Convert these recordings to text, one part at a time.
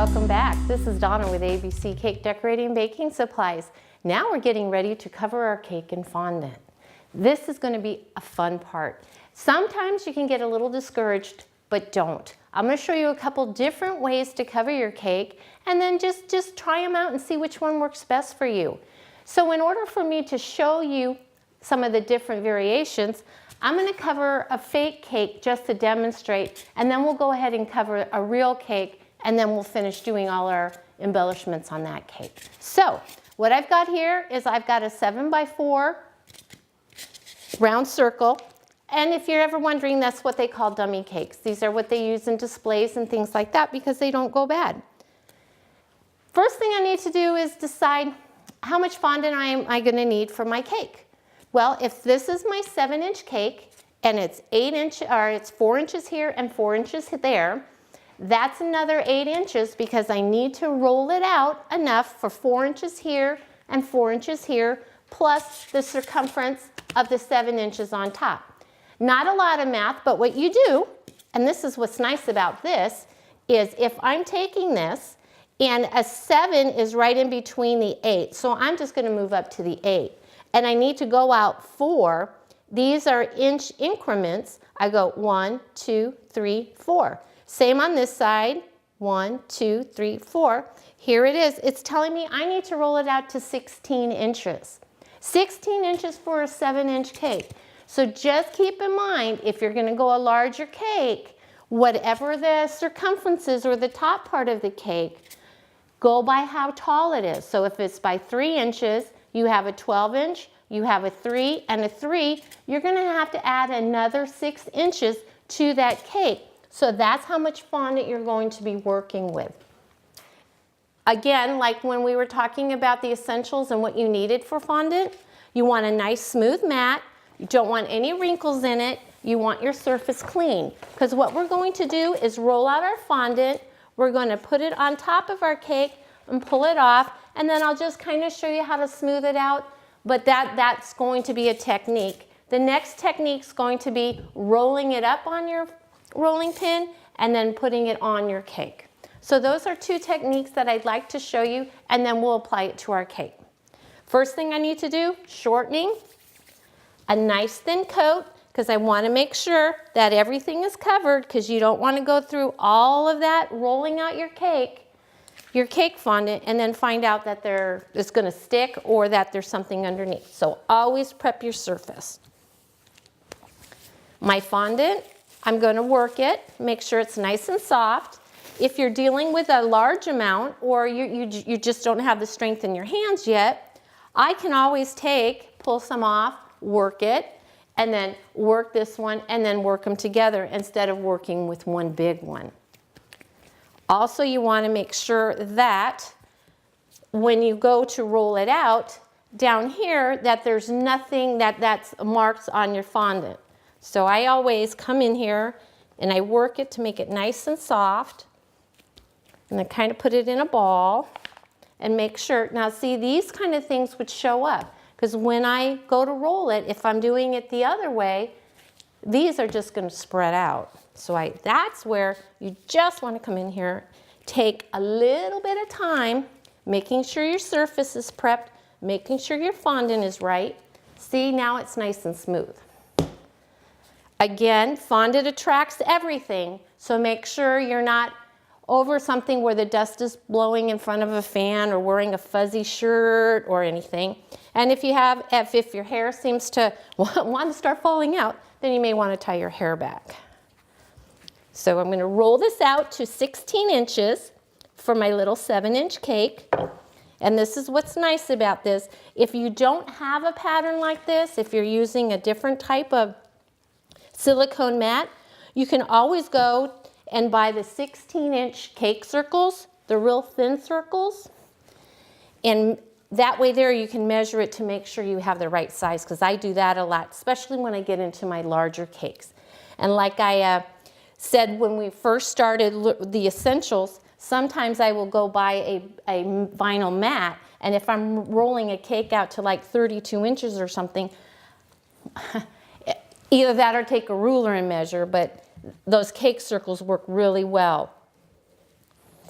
welcome back. This is Donna with ABC Cake Decorating and Baking Supplies. Now we're getting ready to cover our cake in fondant. This is going to be a fun part. Sometimes you can get a little discouraged, but don't. I'm going to show you a couple different ways to cover your cake, and then just try them out and see which one works best for you. So in order for me to show you some of the different variations, I'm going to cover a fake cake just to demonstrate, and then we'll go ahead and cover a real cake, and then we'll finish doing all our embellishments on that cake. So what I've got here is I've got a 7x4 round circle, and if you're ever wondering, that's what they call dummy cakes. These are what they use in displays and things like that because they don't go bad. First thing I need to do is decide how much fondant am I going to need for my cake. Well, if this is my 7-inch cake and it's 4 inches here and 4 inches there, that's another 8 inches because I need to roll it out enough for 4 inches here and 4 inches here, plus the circumference of the 7 inches on top. Not a lot of math, but what you do, and this is what's nice about this, is if I'm taking this and a 7 is right in between the 8, so I'm just going to move up to the 8. And I need to go out 4. These are inch increments. I go 1, 2, 3, 4. Same on this side, 1, 2, 3, 4. Here it is. It's telling me I need to roll it out to 16 inches. 16 inches for a 7-inch cake. So just keep in mind, if you're going to go a larger cake, whatever the circumference is or the top part of the cake, go by how tall it is. So if it's by 3 inches, you have a 12-inch, you have a 3 and a 3, you're going to have to add another 6 inches to that cake. So that's how much fondant you're going to be working with. Again, like when we were talking about the essentials and what you needed for fondant, you want a nice smooth mat, you don't want any wrinkles in it, you want your surface clean. Because what we're going to do is roll out our fondant, we're going to put it on top of our cake and pull it off, and then I'll just kind of show you how to smooth it out, but that's going to be a technique. The next technique is going to be rolling it up on your rolling pin and then putting it on your cake. So those are two techniques that I'd like to show you, and then we'll apply it to our cake. First thing I need to do, shortening, a nice thin coat, because I want to make sure that everything is covered, because you don't want to go through all of that rolling out your cake fondant and then find out that it's going to stick or that there's something underneath. So always prep your surface. My fondant, I'm going to work it, make sure it's nice and soft. If you're dealing with a large amount or you just don't have the strength in your hands yet, I can always pull some off, work it, and then work this one and then work them together instead of working with one big one. Also, you want to make sure that when you go to roll it out, down here, that there's nothing that's marks on your fondant. So I always come in here and I work it to make it nice and soft. And I kind of put it in a ball and make sure. Now see, these kind of things would show up. Because when I go to roll it, if I'm doing it the other way, these are just going to spread out. So that's where you just want to come in here, take a little bit of time, making sure your surface is prepped, making sure your fondant is right. See, now it's nice and smooth. Again, fondant attracts everything, so make sure you're not over something where the dust is blowing in front of a fan or wearing a fuzzy shirt or anything. And if your hair seems to want to start falling out, then you may want to tie your hair back. So I'm going to roll this out to 16 inches for my little 7-inch cake. And this is what's nice about this. If you don't have a pattern like this, if you're using a different type of silicone mat, you can always go and buy the 16-inch cake circles, the real thin circles. And that way there you can measure it to make sure you have the right size, because I do that a lot, especially when I get into my larger cakes. And like I said when we first started the essentials, sometimes I will go buy a vinyl mat, and if I'm rolling a cake out to like 32 inches or something, either that or take a ruler and measure, but those cake circles work really well.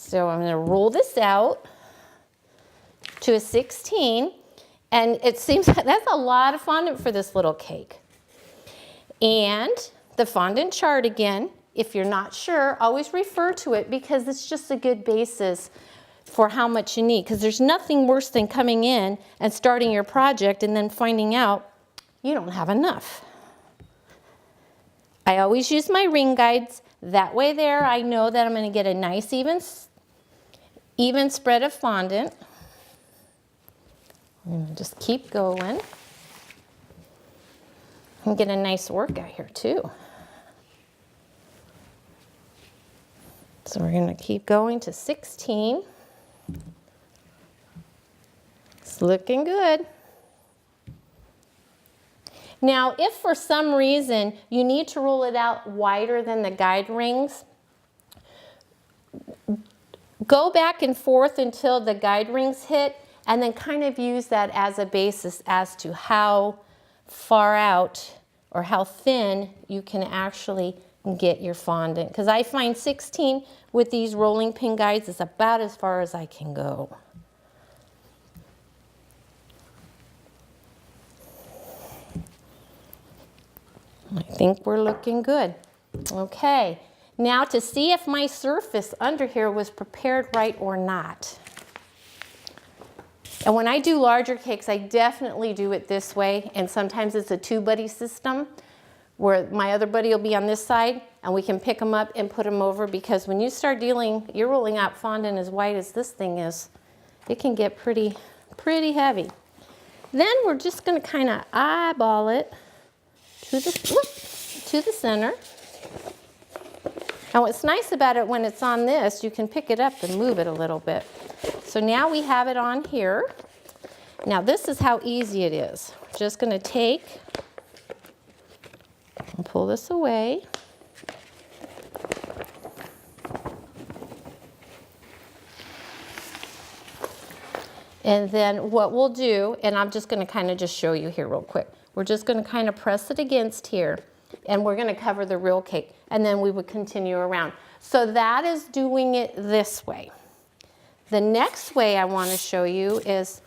So I'm going to roll this out to a 16, and it seems that's a lot of fondant for this little cake. And the fondant chart again, if you're not sure, always refer to it because it's just a good basis for how much you need, because there's nothing worse than coming in and starting your project and then finding out you don't have enough. I always use my ring guides. That way there I know that I'm going to get a nice even spread of fondant. I'm going to just keep going and get a nice workout here too. So we're going to keep going to 16. It's looking good. Now, if for some reason you need to roll it out wider than the guide rings, go back and forth until the guide rings hit, and then kind of use that as a basis as to how far out or how thin you can actually get your fondant. Because I find 16 with these rolling pin guides is about as far as I can go. I think we're looking good. Okay, now to see if my surface under here was prepared right or not. And when I do larger cakes, I definitely do it this way, and sometimes it's a two-buddy system where my other buddy will be on this side and we can pick them up and put them over, because when you start dealing, you're rolling out fondant as white as this thing is, it can get pretty heavy. Then we're just going to kind of eyeball it to the center. And what's nice about it, when it's on this, you can pick it up and move it a little bit. So now we have it on here. Now this is how easy it is. Just going to take and pull this away. And then what we'll do, and I'm just going to kind of just show you here real quick. We're just going to kind of press it against here, and we're going to cover the real cake, and then we would continue around. So that is doing it this way. The next way I want to show you is,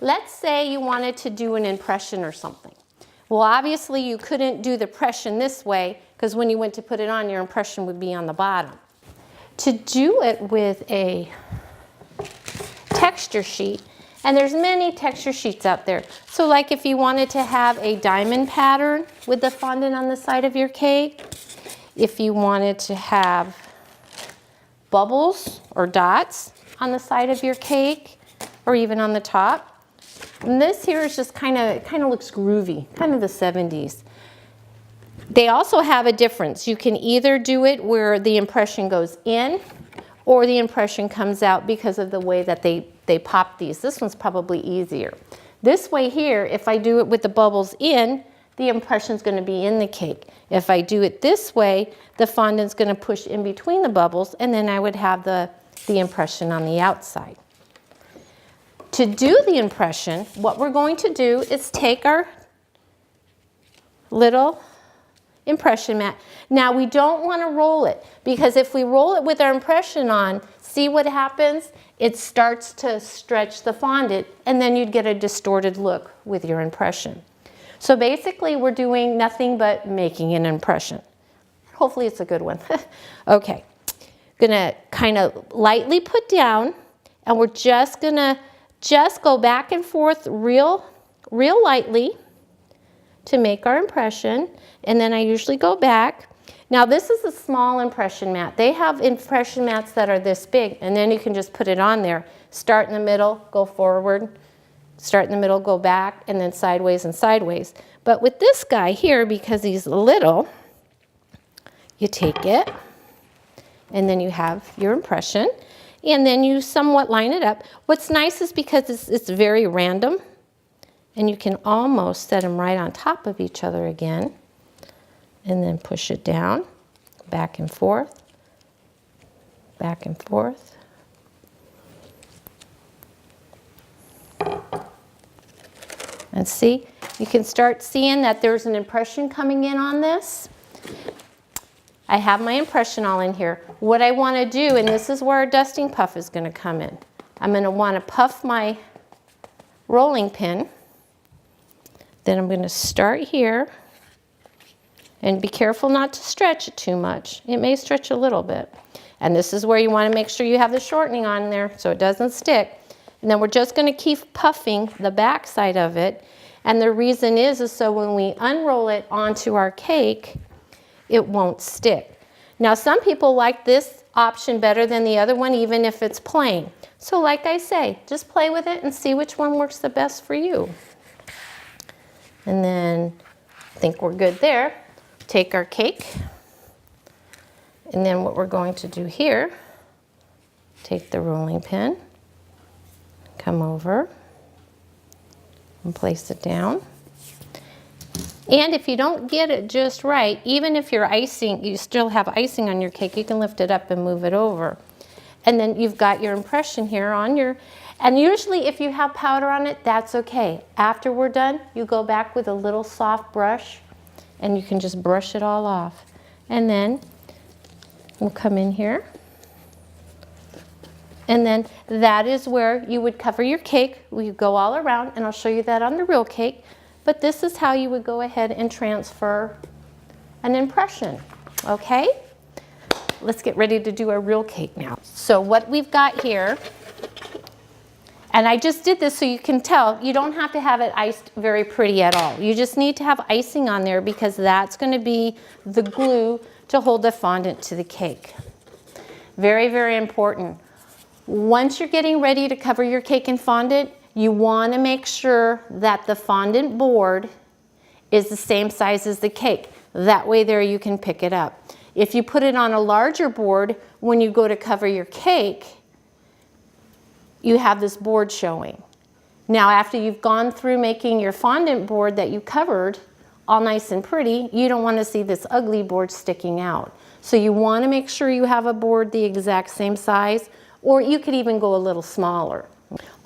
let's say you wanted to do an impression or something. Well, obviously you couldn't do the impression this way, because when you went to put it on, your impression would be on the bottom. To do it with a texture sheet, and there's many texture sheets out there. So like if you wanted to have a diamond pattern with the fondant on the side of your cake, if you wanted to have bubbles or dots on the side of your cake, or even on the top. And this here is just kind of looks groovy, kind of the 70s. They also have a difference. You can either do it where the impression goes in, or the impression comes out because of the way that they pop these. This one's probably easier. This way here, if I do it with the bubbles in, the impression's going to be in the cake. If I do it this way, the fondant's going to push in between the bubbles, and then I would have the impression on the outside. To do the impression, what we're going to do is take our little impression mat. Now we don't want to roll it, because if we roll it with our impression on, see what happens? It starts to stretch the fondant, and then you'd get a distorted look with your impression. So basically we're doing nothing but making an impression. Hopefully it's a good one. Okay, gonna kind of lightly put down, and we're just gonna go back and forth real lightly to make our impression, and then I usually go back. Now this is a small impression mat. They have impression mats that are this big, and then you can just put it on there. Start in the middle, go forward, start in the middle, go back, and then sideways and sideways. But with this guy here, because he's little, you take it, and then you have your impression, and then you somewhat line it up. What's nice is because it's very random, and you can almost set them right on top of each other again, and then push it down, back and forth, back and forth. And see, you can start seeing that there's an impression coming in on this. I have my impression all in here. What I want to do, and this is where our dusting puff is going to come in. I'm going to want to puff my rolling pin. Then I'm going to start here. And be careful not to stretch it too much. It may stretch a little bit. And this is where you want to make sure you have the shortening on there so it doesn't stick. And then we're just going to keep puffing the back side of it. And the reason is so when we unroll it onto our cake, it won't stick. Now some people like this option better than the other one, even if it's plain. So like I say, just play with it and see which one works the best for you. And then I think we're good there. Take our cake, and then what we're going to do here, take the rolling pin, come over and place it down. And if you don't get it just right, even if you're icing, you still have icing on your cake, you can lift it up and move it over. And then you've got your impression here on your, and usually if you have powder on it, that's okay. After we're done, you go back with a little soft brush and you can just brush it all off. And then we'll come in here. And then that is where you would cover your cake. We go all around, and I'll show you that on the real cake. But this is how you would go ahead and transfer an impression, okay? Let's get ready to do our real cake now. So what we've got here, and I just did this so you can tell, you don't have to have it iced very pretty at all. You just need to have icing on there because that's going to be the glue to hold the fondant to the cake. Very, very important. Once you're getting ready to cover your cake in fondant, you want to make sure that the fondant board is the same size as the cake. That way there you can pick it up. If you put it on a larger board, when you go to cover your cake, you have this board showing. Now after you've gone through making your fondant board that you covered all nice and pretty, you don't want to see this ugly board sticking out. So you want to make sure you have a board the exact same size, or you could even go a little smaller.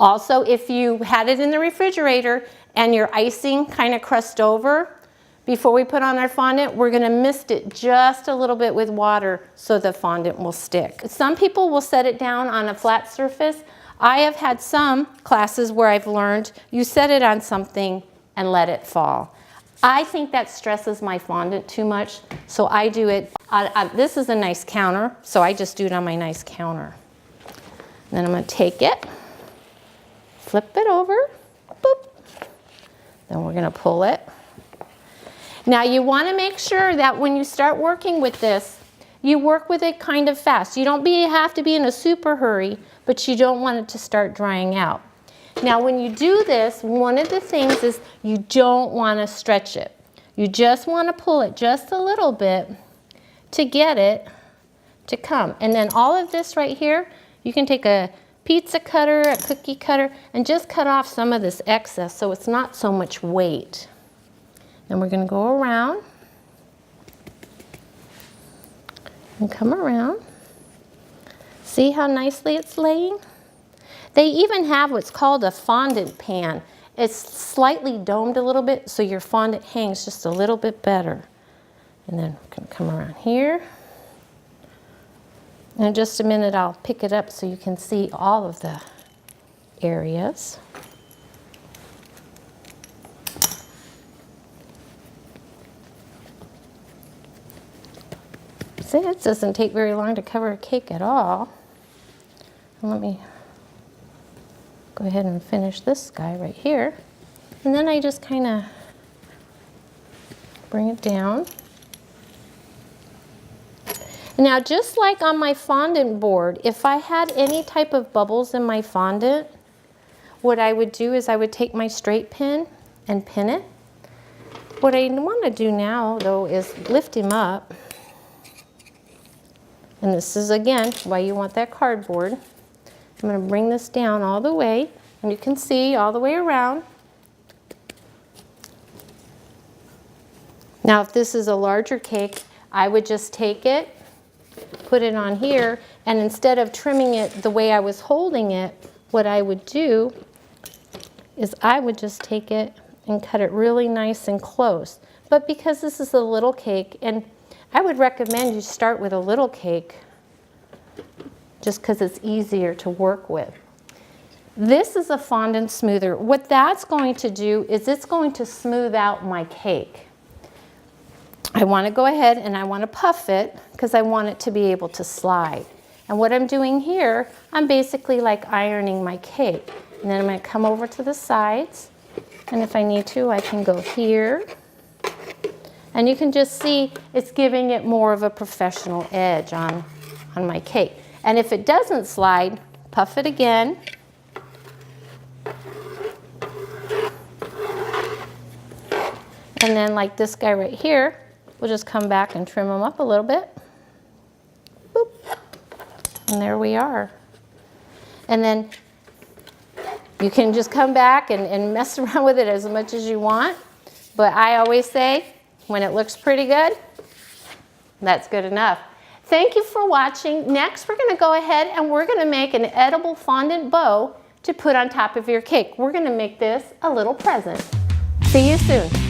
Also, if you had it in the refrigerator and your icing kind of crust over, before we put on our fondant, we're going to mist it just a little bit with water so the fondant will stick. Some people will set it down on a flat surface. I have had some classes where I've learned you set it on something and let it fall. I think that stresses my fondant too much, so I do it. This is a nice counter, so I just do it on my nice counter. Then I'm going to take it, flip it over, boop. Then we're going to pull it. Now you want to make sure that when you start working with this, you work with it kind of fast. You don't have to be in a super hurry, but you don't want it to start drying out. Now when you do this, one of the things is you don't want to stretch it. You just want to pull it just a little bit to get it to come. And then all of this right here, you can take a pizza cutter, a cookie cutter, and just cut off some of this excess so it's not so much weight. Then we're going to go around and come around. See how nicely it's laying? They even have what's called a fondant pan. It's slightly domed a little bit so your fondant hangs just a little bit better. And then we're going to come around here. In just a minute I'll pick it up so you can see all of the areas. See, it doesn't take very long to cover a cake at all. Let me go ahead and finish this guy right here. And then I just kind of bring it down. Now, just like on my fondant board, if I had any type of bubbles in my fondant, what I would do is I would take my straight pin and pin it. What I want to do now, though, is lift him up. And this is, again, why you want that cardboard. I'm going to bring this down all the way, and you can see all the way around. Now, if this is a larger cake, I would just take it, put it on here, and instead of trimming it the way I was holding it, what I would do is I would just take it and cut it really nice and close. But because this is a little cake, and I would recommend you start with a little cake just because it's easier to work with. This is a fondant smoother. What that's going to do is it's going to smooth out my cake. I want to go ahead and I want to puff it because I want it to be able to slide. And what I'm doing here, I'm basically like ironing my cake. And then I'm going to come over to the sides. And if I need to, I can go here. And you can just see it's giving it more of a professional edge on my cake. And if it doesn't slide, puff it again. And then like this guy right here, we'll just come back and trim them up a little bit. Boop. And there we are. And then you can just come back and mess around with it as much as you want. But I always say, when it looks pretty good, that's good enough. Thank you for watching. Next, we're gonna go ahead and we're gonna make an edible fondant bow to put on top of your cake. We're gonna make this a little present. See you soon.